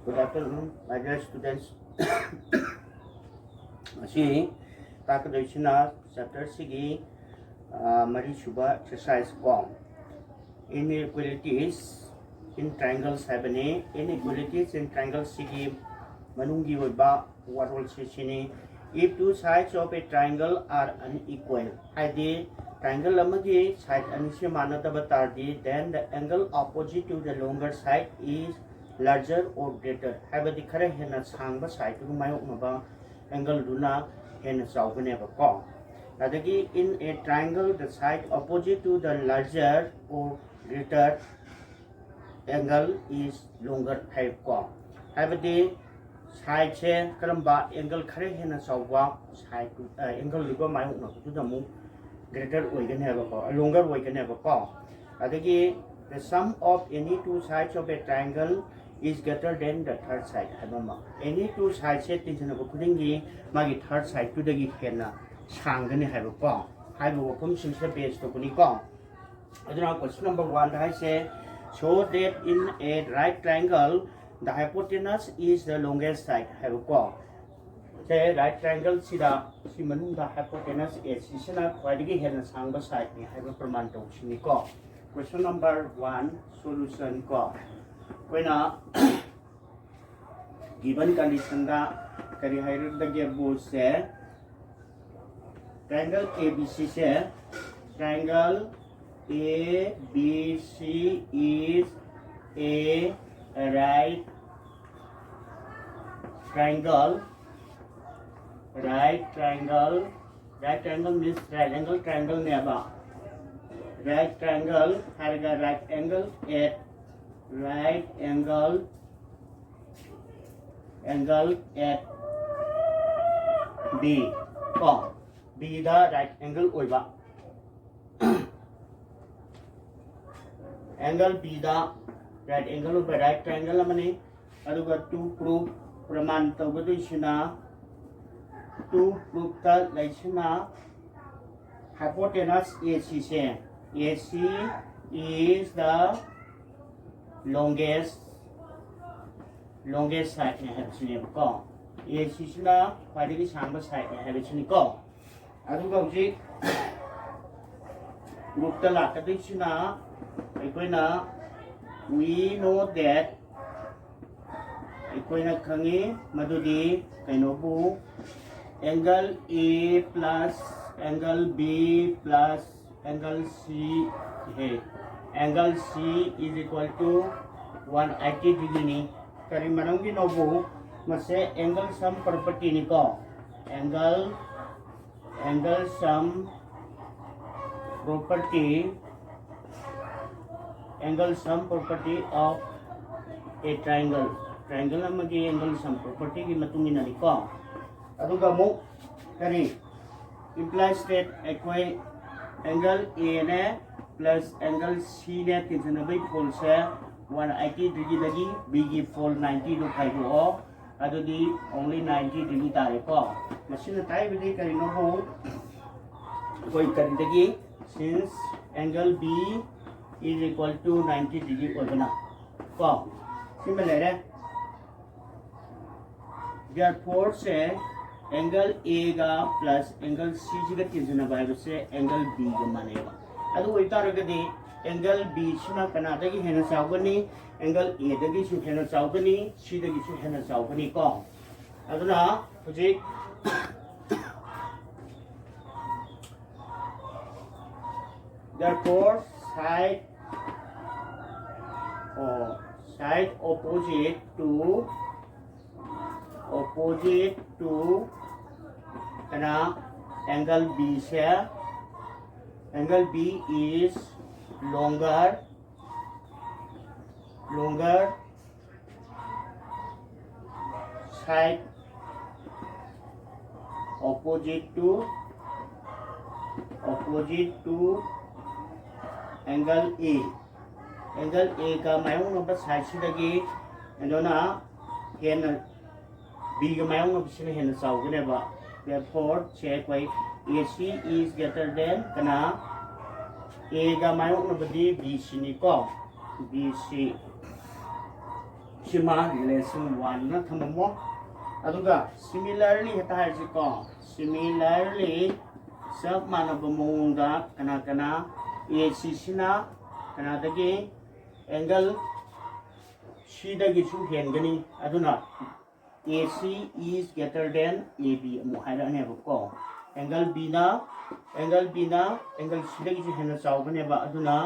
Good afternoon, my dear students. Asi takadishina chapter sigi mari shuba exercise form. Inequalities in triangles have any inequalities in triangles sigi manungi oiba warol sesini. If two sides of a triangle are unequal, hadi triangle amagi side anisya manataba tardi, then the angle opposite to the longer side is larger or greater. Habadi khare hena sangba side to mayoknaba angle duna hena chawganeba ko. Adagi in a triangle the side opposite to the larger or greater angle is longer type ko. Habadi side che karamba angle khare hena chawwa side angle liba mayokna to the mu greater oiganeba ko longer oiganeba ko. Adagi the sum of any two sides of a triangle is greater than the third side. Any two sides set in the putting my third side to the Gihena Sangani have a pong. I will come since the base to Punicom. Question number 1 I say show that in a right triangle the hypotenuse is the longest side. Have a pong. Say right triangle Sida Simon the hypotenuse is Sisana Quadigi Hena Sanga side. Have a permanto Sinico. Question number 1 solution call. When given condition that kari hairud the gebu se triangle ABC se triangle ABC is a right triangle means triangle never right triangle has a right angle at right angle at B. B the right angle oiba. Angle B the right angle of right triangle amani. Aduga to prove praman tawgadishina to prove the laishina hypotenuse AC se. AC is the longest side ne have sini ko ye sisna kwadi samba side ne have sini ko adu ga ji group ta la ta sina aikoina we know that aikoina khangi madudi kaino bu angle A plus angle B plus angle C hai. Angle C is equal to 180 degree. Kari manongi nobu mase angle sum property ni ko. Angle sum property of a triangle. Triangle amagi angle sum property ki matungin ni ko. Aduga mo kari implies that equal angle A ne plus angle C ne tinjanabai fold se 180 degree lagi B gi fold 90 do khai do adudi only 90 degree tare ko machine tai bidi kari no ho koi kari dagi since angle B is equal to 90 degree oigana ko similar therefore se angle A ga plus angle C ga tinjanabai se angle B ga maneba adu oitaragadi angle B suna kanadagi hena chawgani angle A dagi su hena chawgani C dagi su hena chawgani ko aduna hojik therefore side opposite to kana angle B se angle B is longer side opposite to angle A. Angle A ka mayong number side sidagi andona hen B ka mayong number sina hen chawgane ba. Therefore check by AC is greater than kana A ga mayong number di BC ni ko BC Shima relation 1 na thamamo aduga similarly heta haisi ko similarly sab manaba mawonga kana kana AC sina kana dagi angle C dagi su hengani aduna AC is greater than AB amu haira ne ko angle B na angle C dagi su hena chawbane ba aduna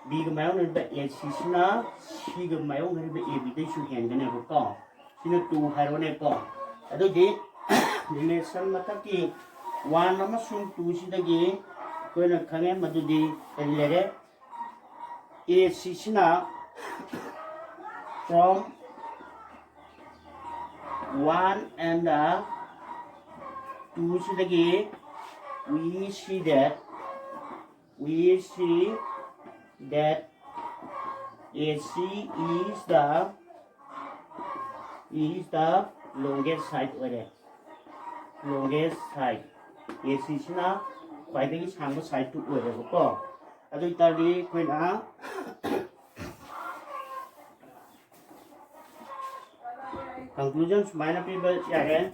B ga mayon ne ba AC sina C ga mayon ne ba AB dagi su hengane ko sina 2 hairo ne ko adugi relation mataki 1 amasung 2 sidagi koina khange madudi lere AC sina from 1 and 2 sidagi we see that AC is the longest side longest side AC sina kwaidagi sangba side tu ko adu itari koina conclusions minor people again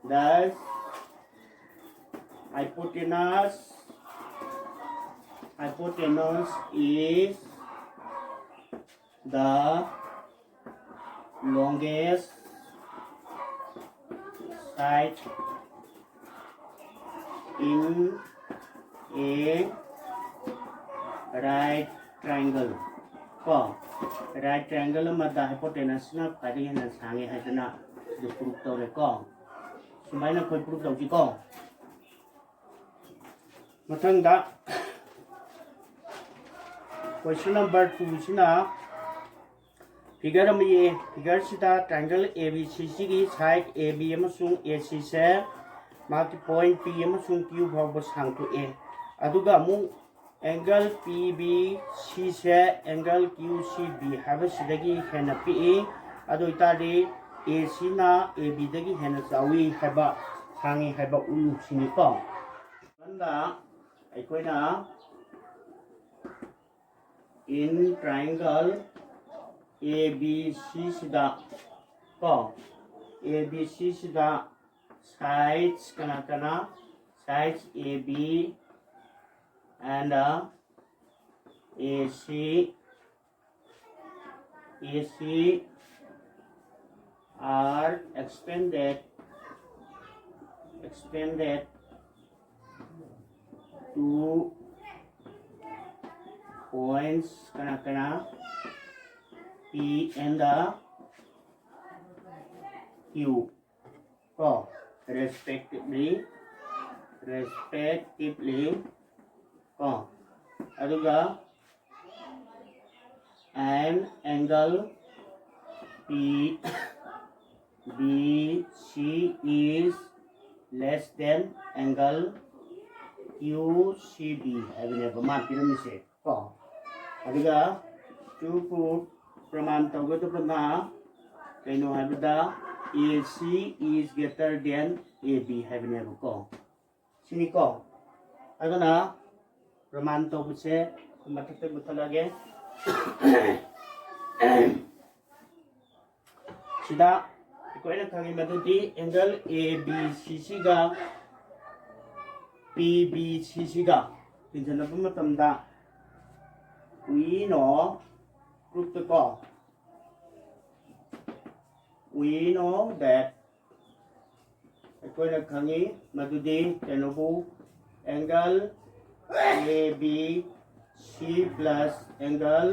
thus hypotenuse is the longest side in a right triangle ko right triangle madda hypotenuse na kadi na sange hadana du proof tore ko sumaina koi proof tawji ko mathangda question number 2 sina figure ami figure sida triangle ABCC ki side AB amasung AC se maki point P amasung Q phawba sangtu a aduga mu angle PBC se angle QCB haba sidagi hena PE adu itadi AC na AB dagi hena chawi haba sangi haba ulu sini ko anda aikoina in triangle ABC sida ko ABC sida sides kana sides AB and AC are expanded to points kana P and Q ko respectively ko aduga an angle PBC is less than angle QCB abineba ma piramise ko aduga to prove praman tawgadabna kaino habida AC is greater than AB habineba ko sini ko aduna praman tawbse mathate butalage sida ikoina khangi madudi angle ABCC ga PBCC ga tinjanaba matamda we know that akoina khangi madudi tenobu angle ABC plus angle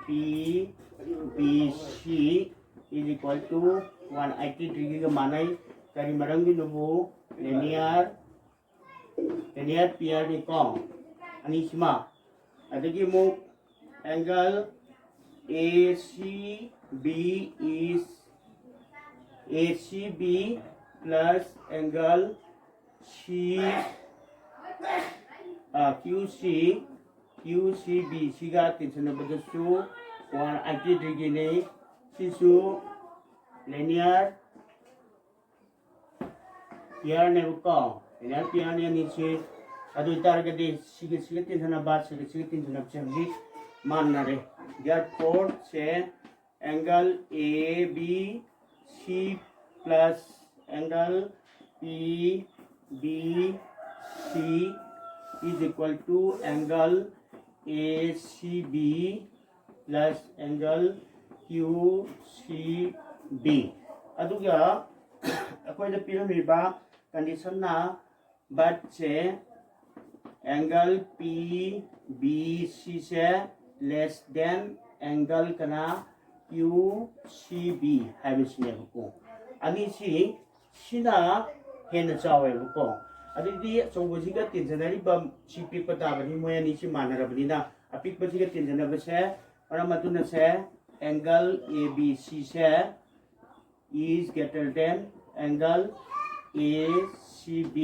PBC is equal to 180 degree ka manai kari marangi nubu linear pair ni ko ani sima adagi mo angle ACB plus angle QCB siga tinjana badasu 180 degree ni sisu linear pair ne ko linear pair ni se adu targadi siga tinjana ba siga tinjana chamji manna re therefore se angle ABC plus angle PBC is equal to angle ACB plus angle QCB. Aduga akoy da piramiba condition na but se angle PBC se less than angle kana QCB habisne ko ani si sina hen chawe ko adidi chobuji ga tinjanari bam si pikpata bani moyani si manarabani na apikpaji ga tinjana base paramatuna se angle ABC se is greater than angle ACB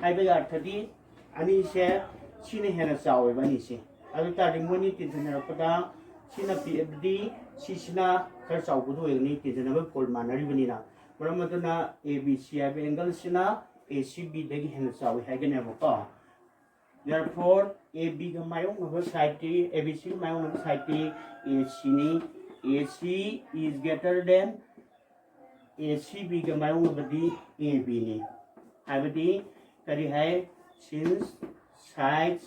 haiba arthadi ani se sine hena chawe bani se adu tari moni tinjana pada sina PFD sisina kar chawbudu egni tinjana ba pol manari bani na paramatuna ABC haiba angle sina ACB dagi hena chawe haigane ba. Therefore AB ga mayong na side ti ABC mayong na side ti AC ni AC is greater than ACB ga mayong na badi AB ni habadi kari hai since sides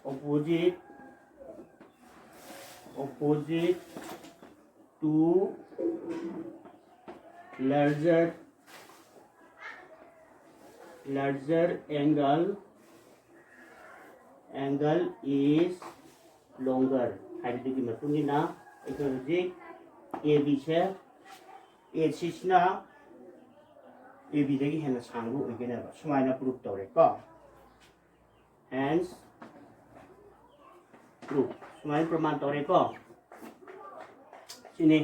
opposite to larger angle is longer habidi ki matungina economic AB se AC sina AB dagi hena sangbu egena ba sumaina proof tore ko hence proof sumain praman tore ko sini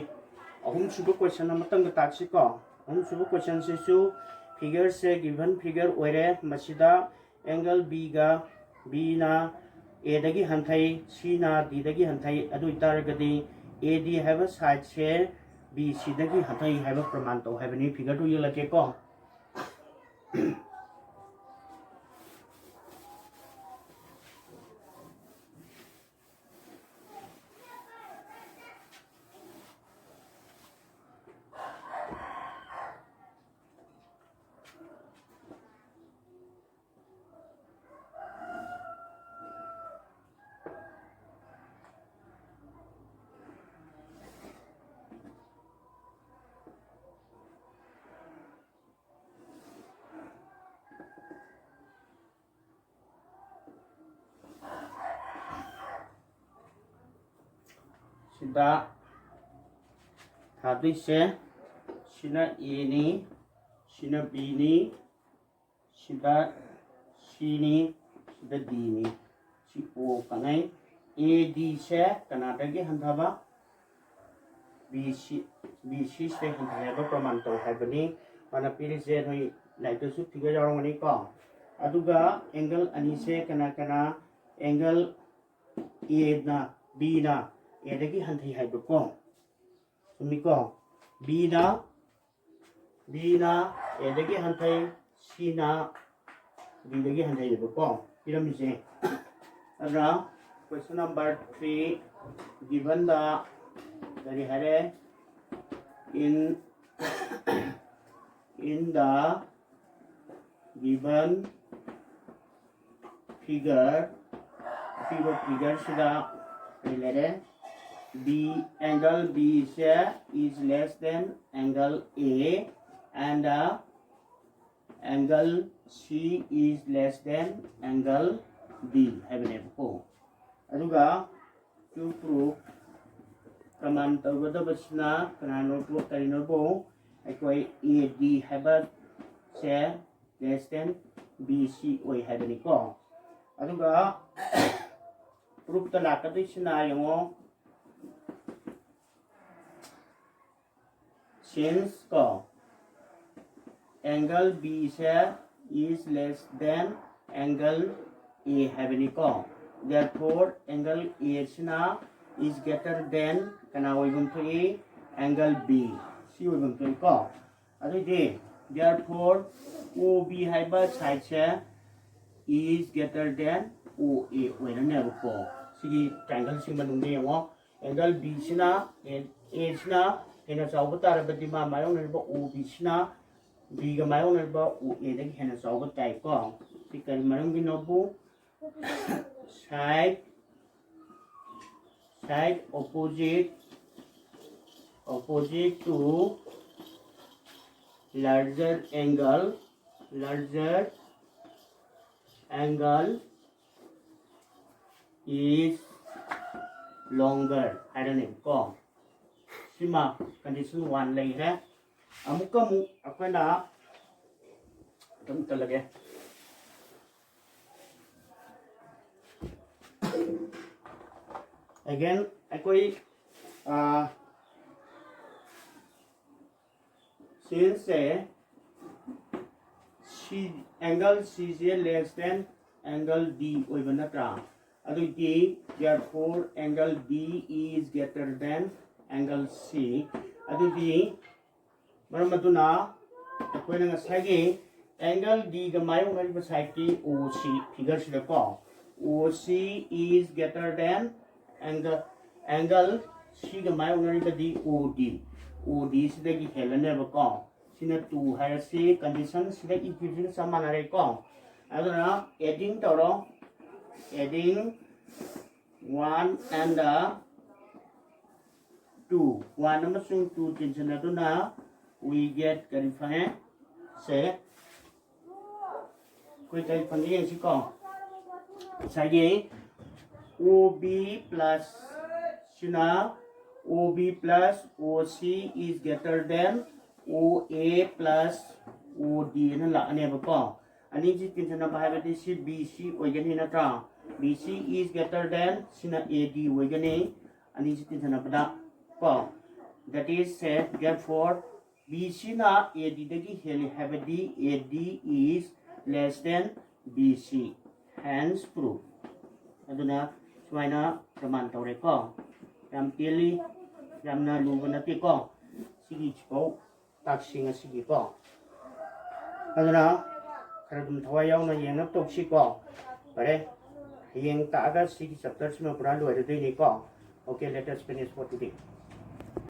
ahum subu question na matang taksi ko ahum subu question se su figure se given figure oire masida angle B ga B na A dagi hanthai C na D dagi hanthai adu itaragadi AD have a side se B C dagi hanthai have a praman to have any figure to yelake ko sida thadui se sina A ni sina B ni sida C ni sida D ni si O kanai AD se kanata ge hanthaba BC se hanthaba praman to habani mana piri se noi laito su figure jarongani ko aduga angle ani se kana angle A na B na A dagi hanthai haiba ko sumi ko B na A dagi hanthai C na D dagi hanthai haiba ko pirami se adra question number 3 given the very hare in the given figure sida related B angle B is less than angle A and angle C is less than angle D have an ko aduga to prove praman tawada basna kanano to karino bo akoi AD have se less than BC oi have ni ko aduga proof ta lakadai sina yango since angle B is less than angle A having ko therefore angle A is greater than kana going to A angle B C going to ko therefore OB haiba side is greater than OA ko सिगी triangle सिंग मनुंग यंगो angle B सिना A सिना हेना चावबो तारबदि मा मायोंगनबो OB सिना B ga मायोंगनबो OA दगि हेना चावबो ताइ को सि करि मरंग बिनोबु side opposite to larger angle is longer 하려는 거 Seema condition 1 लई है अमुक अखना तुम लगे again कोई since angle CJ less than angle D ओइबा नत्रा अदुति therefore angle D is greater than angle C अदुति मरमदुना अखोइना ngसाइगे angle D ga मायोंगरिबा साइड की OC फिगर सिदा को OC is greater than angle C ga मायोंगरिबा the OD सिदगी हेलनेबा को सिना 2 हायसे कंडीशन सिदा इक्विवेलेंट समानरे को अदुना adding 1 and 2 1 अमसुंग 2 टेंशन अदुना we get clarify से कोई टेलीफोन ये को साइए OB plus Cina OB plus OC is greater than OA plus OD ना लाने बको अनि जी टेंशन ना बाहर बेटे सी BC ओइगनी ना ट्रा BC is greater than Cina AD ओइगनी अनि जी टेंशन ना बदा को that is said therefore BC na AD dagi heli habedi AD is less than BC hence proof aduna sumaina praman tawre ko ram teli ramna lubana ti ko sigi chpo taksinga sigi ko aduna karadum thawayau na yenap toksi ko pare yeng ta aga sigi chapter sima pura lo ade ni ko okay let us finish for today